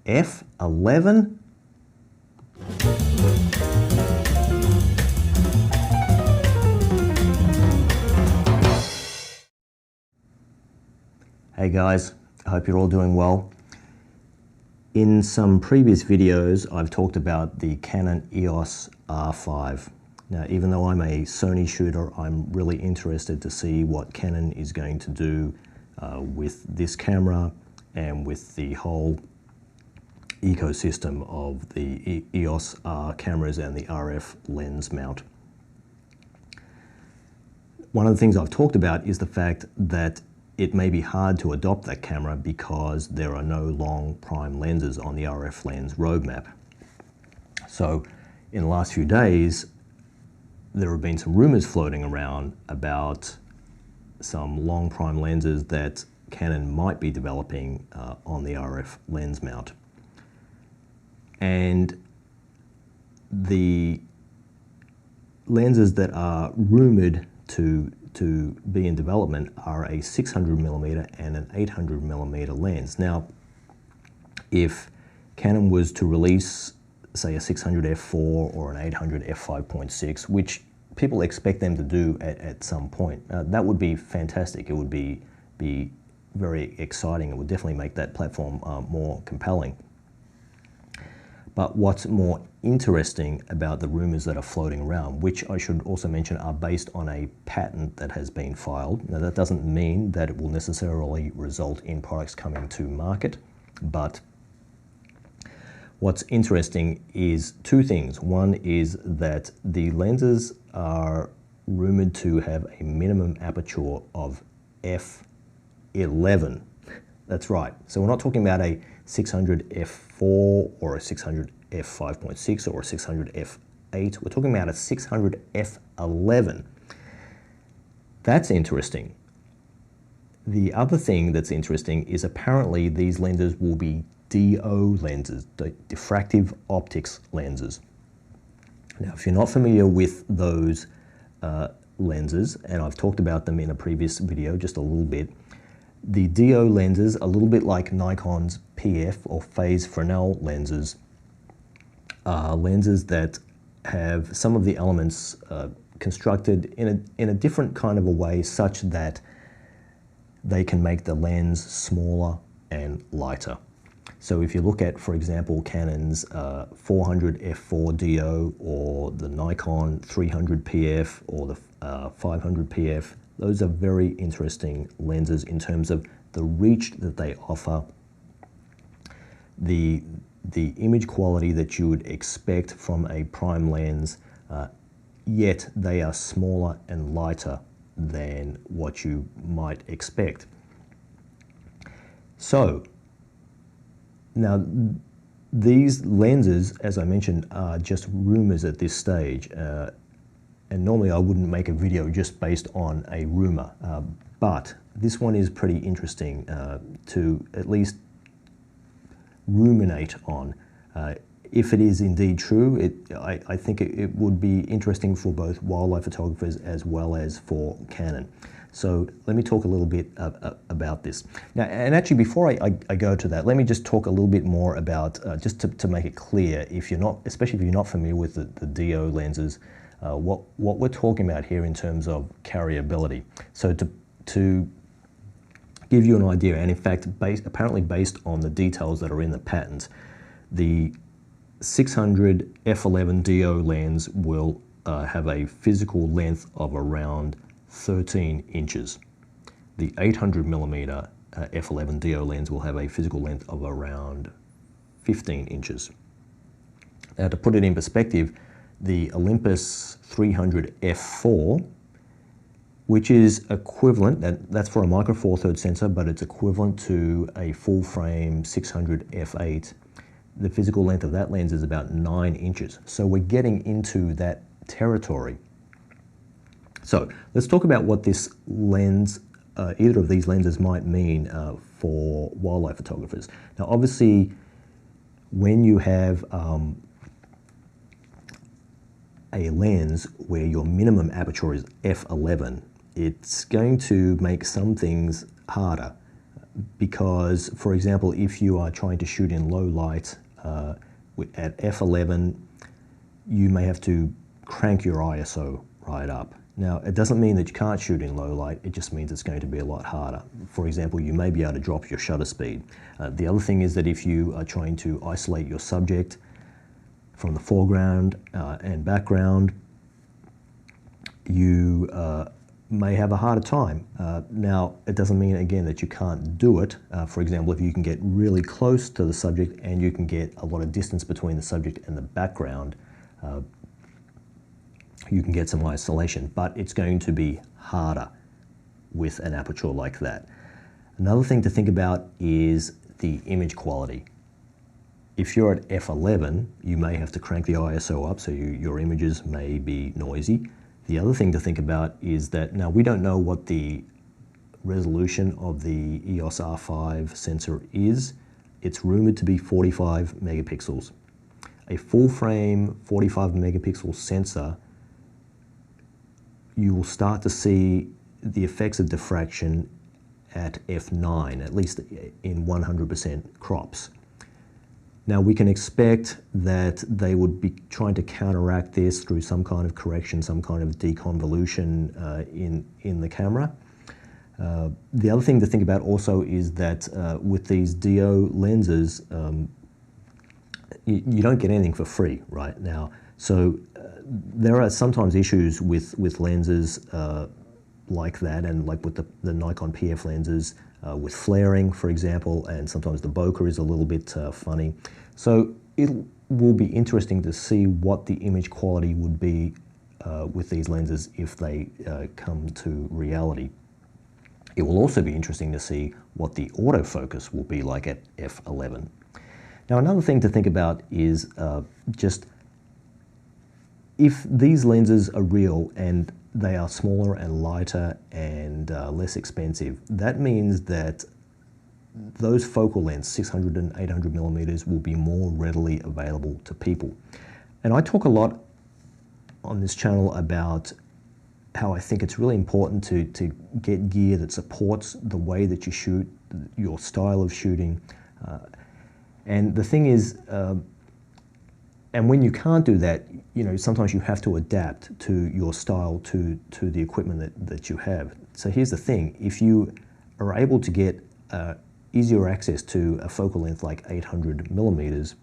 f11? Hey guys, I hope you're all doing well. In some previous videos, I've talked about the Canon EOS R5. Now, even though I'm a Sony shooter, I'm really interested to see what Canon is going to do with this camera and with the whole ecosystem of the EOS R cameras and the RF lens mount. One of the things I've talked about is the fact that it may be hard to adopt that camera because there are no long prime lenses on the RF lens roadmap. So in the last few days, there have been some rumors floating around about some long prime lenses that Canon might be developing on the RF lens mount. And the lenses that are rumored to be in development are a 600mm and an 800mm lens. Now, if Canon was to release, say, a 600 f4 or an 800 f5.6, which people expect them to do at some point, that would be fantastic. It would be very exciting. It would definitely make that platform more compelling. But what's more interesting about the rumors that are floating around, which I should also mention are based on a patent that has been filed. Now, that doesn't mean that it will necessarily result in products coming to market, but what's interesting is two things. One is that the lenses are rumored to have a minimum aperture of f11. That's right. So we're not talking about a 600 f4 or a 600 f5.6 or a 600 f8. We're talking about a 600 f11. That's interesting. The other thing that's interesting is apparently these lenses will be DO lenses, diffractive optics lenses. Now, if you're not familiar with those lenses, and I've talked about them in a previous video just a little bit, the DO lenses, a little bit like Nikon's PF or phase Fresnel lenses, are lenses that have some of the elements constructed in a different kind of a way such that they can make the lens smaller and lighter. So if you look at, for example, Canon's 400 f4 DO or the Nikon 300 PF or the 500 PF, those are very interesting lenses in terms of the reach that they offer, the image quality that you would expect from a prime lens, yet they are smaller and lighter than what you might expect. So now these lenses, as I mentioned, are just rumors at this stage. And normally I wouldn't make a video just based on a rumor, but this one is pretty interesting to at least ruminate on. If it is indeed true, I think it would be interesting for both wildlife photographers as well as for Canon. So let me talk a little bit about this. Now, and actually before I go to that, let me just talk a little bit more about, just to make it clear, if you're not, especially if you're not familiar with the DO lenses, what we're talking about here in terms of carryability. So to give you an idea, and in fact, apparently based on the details that are in the patent, the 600 f11 DO lens will have a physical length of around 13 inches. The 800mm f11 DO lens will have a physical length of around 15 inches. Now, to put it in perspective, the Olympus 300 f4, which is equivalent, that's for a micro four thirds sensor, but it's equivalent to a full frame 600 f8. The physical length of that lens is about 9 inches. So we're getting into that territory. So let's talk about what this lens, either of these lenses might mean for wildlife photographers. Now, obviously, when you have a lens where your minimum aperture is f11, it's going to make some things harder. because, for example, if you are trying to shoot in low light at f11, you may have to crank your ISO right up. Now, it doesn't mean that you can't shoot in low light, it just means it's going to be a lot harder. For example, you may be able to drop your shutter speed. The other thing is that if you are trying to isolate your subject from the foreground and background, you may have a harder time. Now, it doesn't mean, again, that you can't do it. For example, if you can get really close to the subject and you can get a lot of distance between the subject and the background, you can get some isolation, but it's going to be harder with an aperture like that. Another thing to think about is the image quality. If you're at f11, you may have to crank the ISO up, so your images may be noisy. The other thing to think about is that, now we don't know what the resolution of the EOS R5 sensor is. It's rumored to be 45 megapixels. A full frame 45 megapixel sensor, you will start to see the effects of diffraction at f9, at least in 100% crops. Now, we can expect that they would be trying to counteract this through some kind of correction, some kind of deconvolution in the camera. The other thing to think about also is that with these DO lenses, you don't get anything for free right now. So there are sometimes issues with lenses like that, and like with the Nikon PF lenses, with flaring, for example, and sometimes the bokeh is a little bit funny. So it will be interesting to see what the image quality would be with these lenses if they come to reality. It will also be interesting to see what the autofocus will be like at f11. Now, another thing to think about is just if these lenses are real and they are smaller and lighter and less expensive, that means that those focal lengths, 600 and 800 millimeters, will be more readily available to people. And I talk a lot on this channel about how I think it's really important to get gear that supports the way that you shoot, your style of shooting. And the thing is, and when you can't do that, you know, sometimes you have to adapt to your style, to the equipment that you have. So here's the thing, if you are able to get easier access to a focal length like 800 millimeters,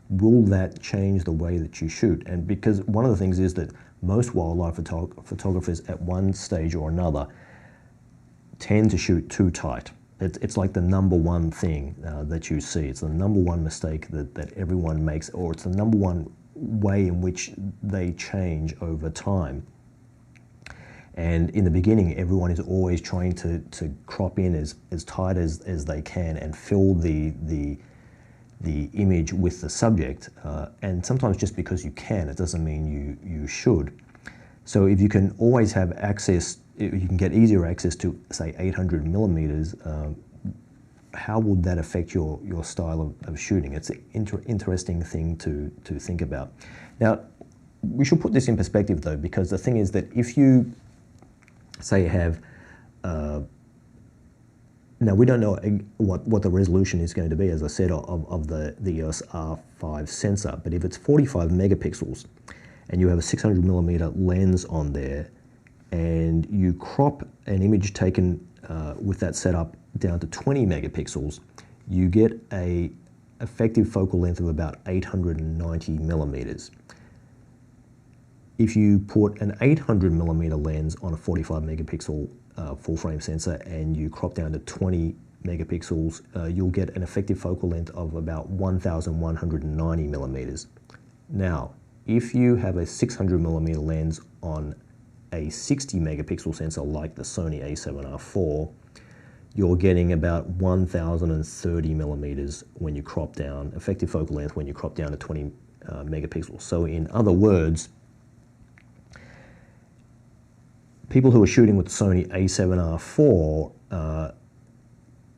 will that change the way that you shoot? And because one of the things is that most wildlife photographers at one stage or another tend to shoot too tight. It's like the number one thing that you see. It's the number one mistake that everyone makes, or it's the number one way in which they change over time. And in the beginning, everyone is always trying to crop in as tight as they can and fill the image with the subject. And sometimes just because you can, it doesn't mean you should. So if you can always have access, if you can get easier access to, say, 800 millimeters, how would that affect your style of shooting? It's an interesting thing to think about. Now, we should put this in perspective, though, because the thing is that if you, say, have, now we don't know what the resolution is going to be, as I said, of the EOS R5 sensor, but if it's 45 megapixels and you have a 600 millimeter lens on there, and you crop an image taken with that setup down to 20 megapixels, you get a effective focal length of about 890 millimeters. If you put an 800 millimeter lens on a 45 megapixel full frame sensor and you crop down to 20 megapixels, you'll get an effective focal length of about 1,190 millimeters. Now, if you have a 600 millimeter lens on a 60 megapixel sensor like the Sony a7R4, you're getting about 1,030 millimeters when you crop down, effective focal length when you crop down to 20 megapixels. So in other words, people who are shooting with the Sony a7R4,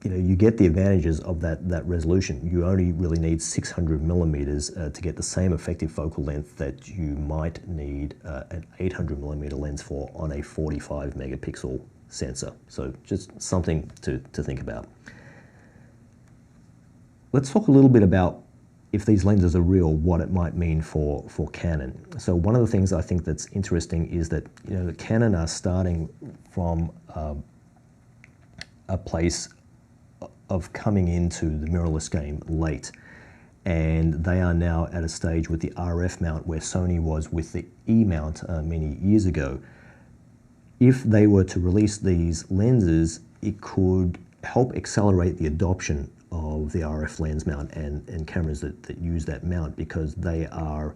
you get the advantages of that resolution. You only really need 600 millimeters to get the same effective focal length that you might need an 800 millimeter lens for on a 45 megapixel sensor. So just something to think about. let's talk a little bit about, if these lenses are real, what it might mean for Canon. So one of the things I think that's interesting is that, you know, Canon are starting from a place of coming into the mirrorless game late, and they are now at a stage with the RF mount where Sony was with the E mount many years ago. If they were to release these lenses, it could help accelerate the adoption of the RF lens mount and cameras that use that mount, because they are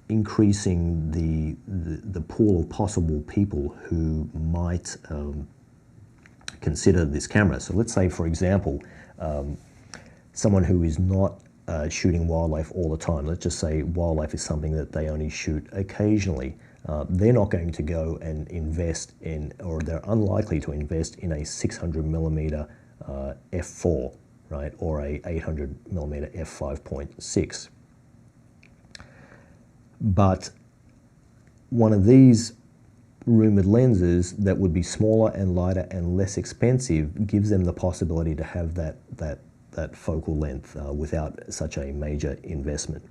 increasing the pool of possible people who might consider this camera. So let's say, for example, someone who is not shooting wildlife all the time. Let's just say wildlife is something that they only shoot occasionally. They're not going to go and invest in, or they're unlikely to invest in a 600mm f4, right, or a 800mm f5.6. But one of these rumored lenses that would be smaller and lighter and less expensive gives them the possibility to have that focal length without such a major investment.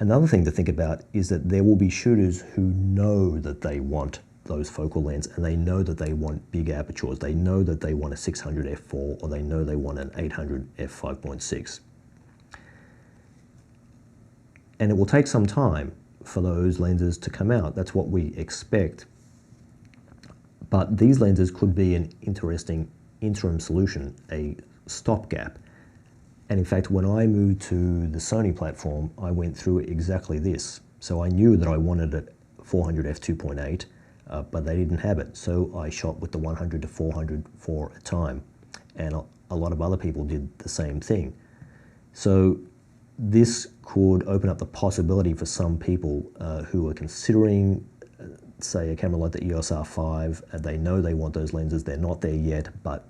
Another thing to think about is that there will be shooters who know that they want those focal lengths, and they know that they want big apertures. They know that they want a 600 f4, or they know they want an 800 f5.6. And it will take some time for those lenses to come out. That's what we expect. But these lenses could be an interesting interim solution, a stopgap. And in fact, when I moved to the Sony platform, I went through exactly this. So I knew that I wanted a 400 f2.8, but they didn't have it. So I shot with the 100 to 400 for a time. And a lot of other people did the same thing. So this could open up the possibility for some people who are considering, say, a camera like the EOS R5. They know they want those lenses. They're not there yet, but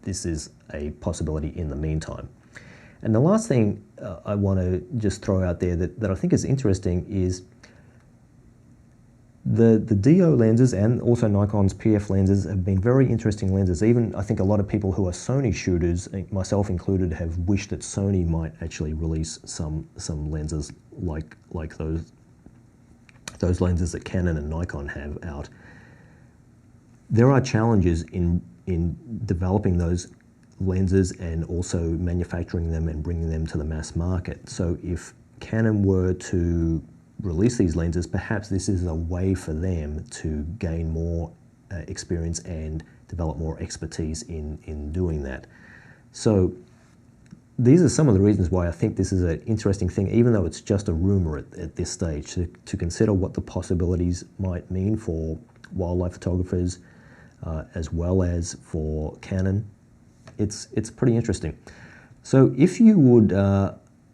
this is a possibility in the meantime. And the last thing I want to just throw out there that I think is interesting is the DO lenses, and also Nikon's PF lenses, have been very interesting lenses. Even I think a lot of people who are Sony shooters, myself included, have wished that Sony might actually release some lenses like those lenses that Canon and Nikon have out. There are challenges in developing those lenses and also manufacturing them and bringing them to the mass market. So if Canon were to release these lenses, perhaps this is a way for them to gain more experience and develop more expertise in doing that. So these are some of the reasons why I think this is an interesting thing, even though it's just a rumor at this stage, to consider what the possibilities might mean for wildlife photographers as well as for Canon. It's pretty interesting. So if you would,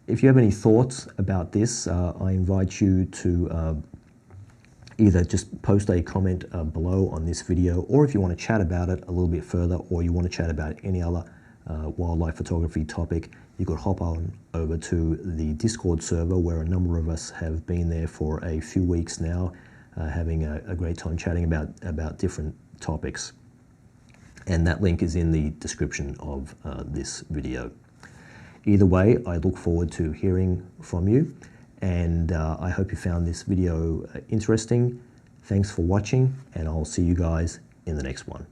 if you have any thoughts about this, I invite you to either just post a comment below on this video, or if you want to chat about it a little bit further, or you want to chat about any other wildlife photography topic, you could hop on over to the Discord server, where a number of us have been there for a few weeks now, having a great time chatting about different topics. And that link is in the description of this video. Either way, I look forward to hearing from you, and I hope you found this video interesting. Thanks for watching, and I'll see you guys in the next one.